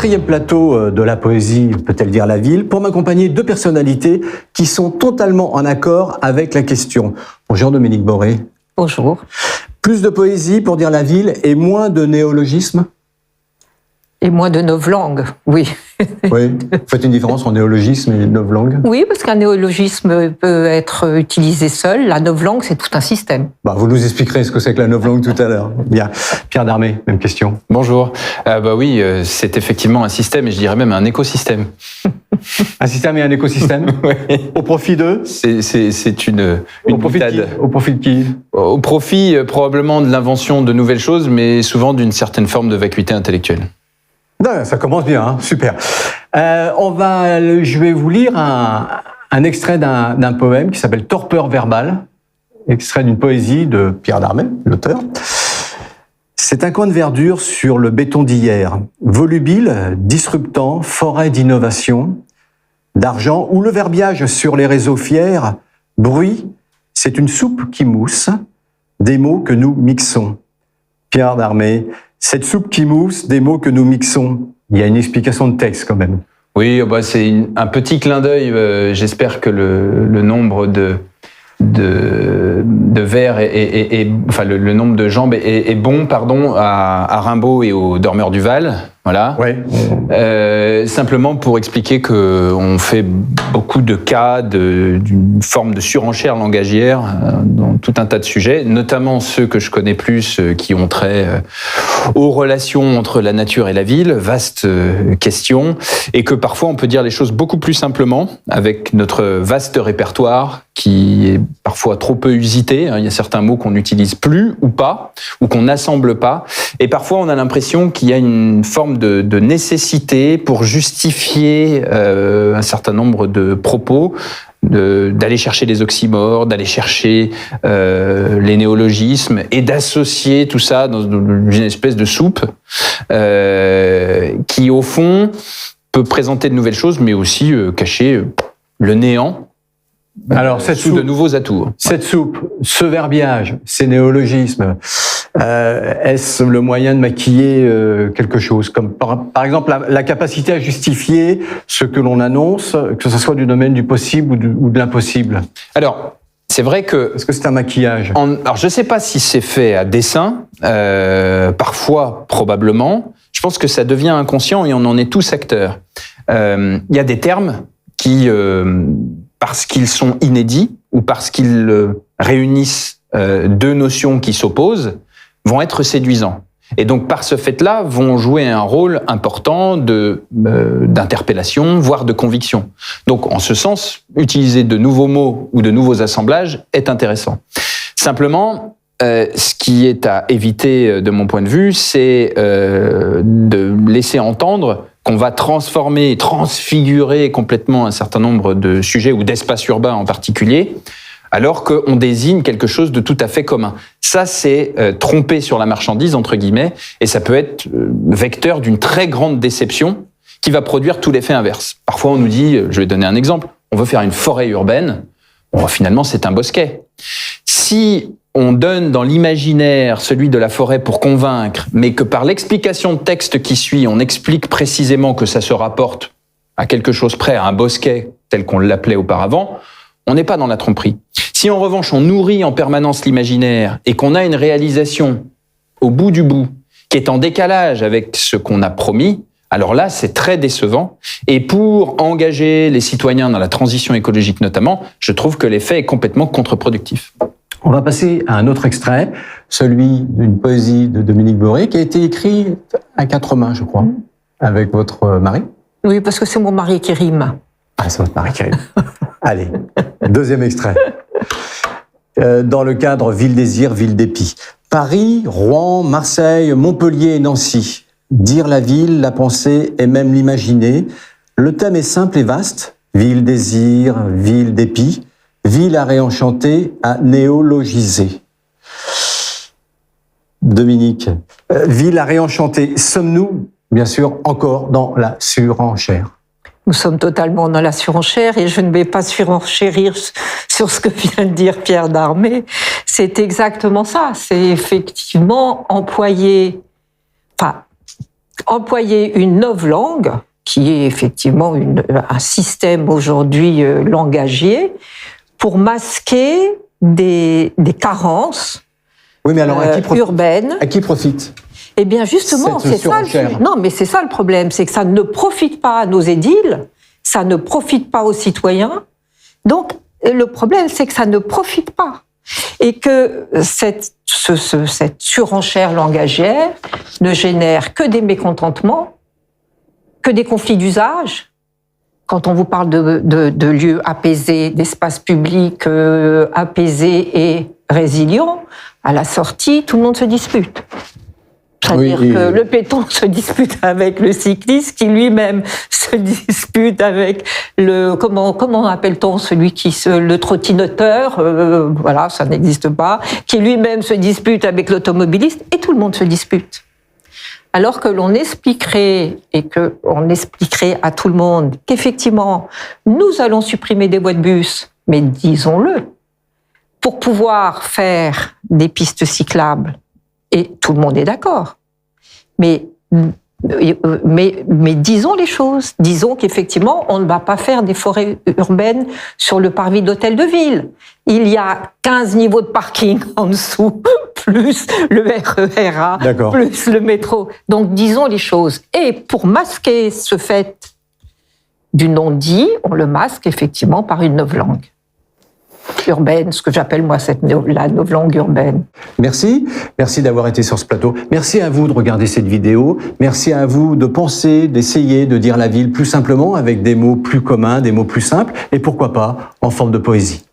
quatrième plateau de la poésie, peut-elle dire la ville, pour m'accompagner deux personnalités qui sont totalement en accord avec la question. Bonjour Dominique Boré. Bonjour. Plus de poésie pour dire la ville et moins de néologisme? Et moins de novlangue, oui. Oui, vous faites une différence entre néologisme et novlangue? Oui, parce qu'un néologisme peut être utilisé seul. La novlangue, c'est tout un système. Vous nous expliquerez ce que c'est que la novlangue tout à l'heure. Bien. Pierre Darmé, même question. Bonjour. Oui, c'est effectivement un système, et je dirais même un écosystème. Un système et un écosystème? Oui. Au profit d'eux? C'est une boutade. Au profit de qui? Au profit probablement de l'invention de nouvelles choses, mais souvent d'une certaine forme de vacuité intellectuelle. Non, ça commence bien, hein, super. Je vais vous lire un extrait d'un poème qui s'appelle Torpeur verbale, extrait d'une poésie de Pierre Darmé, l'auteur. C'est un coin de verdure sur le béton d'hier, volubile, disruptant, forêt d'innovation, d'argent, où le verbiage sur les réseaux fiers, bruit, c'est une soupe qui mousse, des mots que nous mixons. Pierre Darmé, cette soupe qui mousse, des mots que nous mixons. Il y a une explication de texte quand même. Oui, c'est un petit clin d'œil. J'espère que le nombre de vers enfin le nombre de jambes est bon, à Rimbaud et aux Dormeurs du Val. Voilà. Ouais. Simplement pour expliquer qu'on fait beaucoup de cas d'une forme de surenchère langagière dans tout un tas de sujets, notamment ceux que je connais plus, qui ont trait aux relations entre la nature et la ville, vaste question, et que parfois on peut dire les choses beaucoup plus simplement avec notre vaste répertoire qui est parfois trop peu usité. Il y a certains mots qu'on n'utilise plus ou pas, ou qu'on n'assemble pas, et parfois on a l'impression qu'il y a une forme de nécessité pour justifier un certain nombre de propos, d'aller chercher les oxymores, d'aller chercher les néologismes et d'associer tout ça dans une espèce de soupe qui, au fond, peut présenter de nouvelles choses, mais aussi cacher le néant. Alors, cette soupe, de nouveaux atouts. Cette soupe, ce verbiage, ces néologismes, est-ce le moyen de maquiller quelque chose, comme par exemple la capacité à justifier ce que l'on annonce, que ce soit du domaine du possible ou de l'impossible? Alors, c'est vrai que... Est-ce que c'est un maquillage? Alors, je ne sais pas si c'est fait à dessein, parfois, probablement. Je pense que ça devient inconscient et on en est tous acteurs. Il y a des termes qui, parce qu'ils sont inédits ou parce qu'ils réunissent deux notions qui s'opposent, vont être séduisants. Et donc, par ce fait-là, vont jouer un rôle important d'interpellation, voire de conviction. Donc, en ce sens, utiliser de nouveaux mots ou de nouveaux assemblages est intéressant. Simplement, ce qui est à éviter, de mon point de vue, c'est de laisser entendre qu'on va transformer, transfigurer complètement un certain nombre de sujets ou d'espaces urbains en particulier, alors qu'on désigne quelque chose de tout à fait commun. Ça, c'est tromper sur la marchandise, entre guillemets, et ça peut être vecteur d'une très grande déception qui va produire tout l'effet inverse. Parfois, on nous dit, je vais donner un exemple, on veut faire une forêt urbaine, finalement, c'est un bosquet. Si on donne dans l'imaginaire celui de la forêt pour convaincre, mais que par l'explication de texte qui suit, on explique précisément que ça se rapporte à quelque chose près, à un bosquet, tel qu'on l'appelait auparavant, on n'est pas dans la tromperie. Si en revanche on nourrit en permanence l'imaginaire et qu'on a une réalisation au bout du bout qui est en décalage avec ce qu'on a promis, alors là c'est très décevant. Et pour engager les citoyens dans la transition écologique notamment, je trouve que l'effet est complètement contre-productif. On va passer à un autre extrait, celui d'une poésie de Dominique Boré qui a été écrit à 4 mains, je crois, avec votre mari. Oui, parce que c'est mon mari qui rime. Ah, c'est votre mari qui rime. Allez, deuxième extrait. Dans le cadre Ville Désir, Ville d'Épis. Paris, Rouen, Marseille, Montpellier et Nancy. Dire la ville, la penser et même l'imaginer. Le thème est simple et vaste. Ville Désir, Ville d'Épis. Ville à réenchanter, à néologiser. Dominique, ville à réenchanter. Sommes-nous, bien sûr, encore dans la surenchère? Nous sommes totalement dans la surenchère et je ne vais pas surenchérir sur ce que vient de dire Pierre Darmé. C'est exactement ça. C'est effectivement employer, employer une novlangue, qui est effectivement un système aujourd'hui langagier, pour masquer des carences Oui, mais alors urbaines. À qui profite? Eh bien, justement, cette surenchère? Non, mais c'est ça le problème, c'est que ça ne profite pas à nos édiles, ça ne profite pas aux citoyens. Donc, le problème, c'est que ça ne profite pas. Et que cette surenchère langagière ne génère que des mécontentements, que des conflits d'usage. Quand on vous parle de lieux apaisés, d'espaces publics apaisés et résilients, à la sortie, tout le monde se dispute. C'est-à-dire que le piéton se dispute avec le cycliste, qui lui-même se dispute avec comment appelle-t-on celui le trottinetteur, voilà, ça n'existe pas, qui lui-même se dispute avec l'automobiliste, et tout le monde se dispute. Alors que l'on expliquerait à tout le monde qu'effectivement, nous allons supprimer des voies de bus, mais disons-le, pour pouvoir faire des pistes cyclables. Et tout le monde est d'accord. Mais disons les choses. Disons qu'effectivement, on ne va pas faire des forêts urbaines sur le parvis d'hôtel de ville. Il y a 15 niveaux de parking en dessous, plus le RERA, plus le métro. Donc disons les choses. Et pour masquer ce fait du non-dit, on le masque effectivement par une novlangue urbaine, ce que j'appelle moi la novlangue urbaine. Merci d'avoir été sur ce plateau. Merci à vous de regarder cette vidéo. Merci à vous de penser, d'essayer de dire la ville plus simplement avec des mots plus communs, des mots plus simples et pourquoi pas en forme de poésie.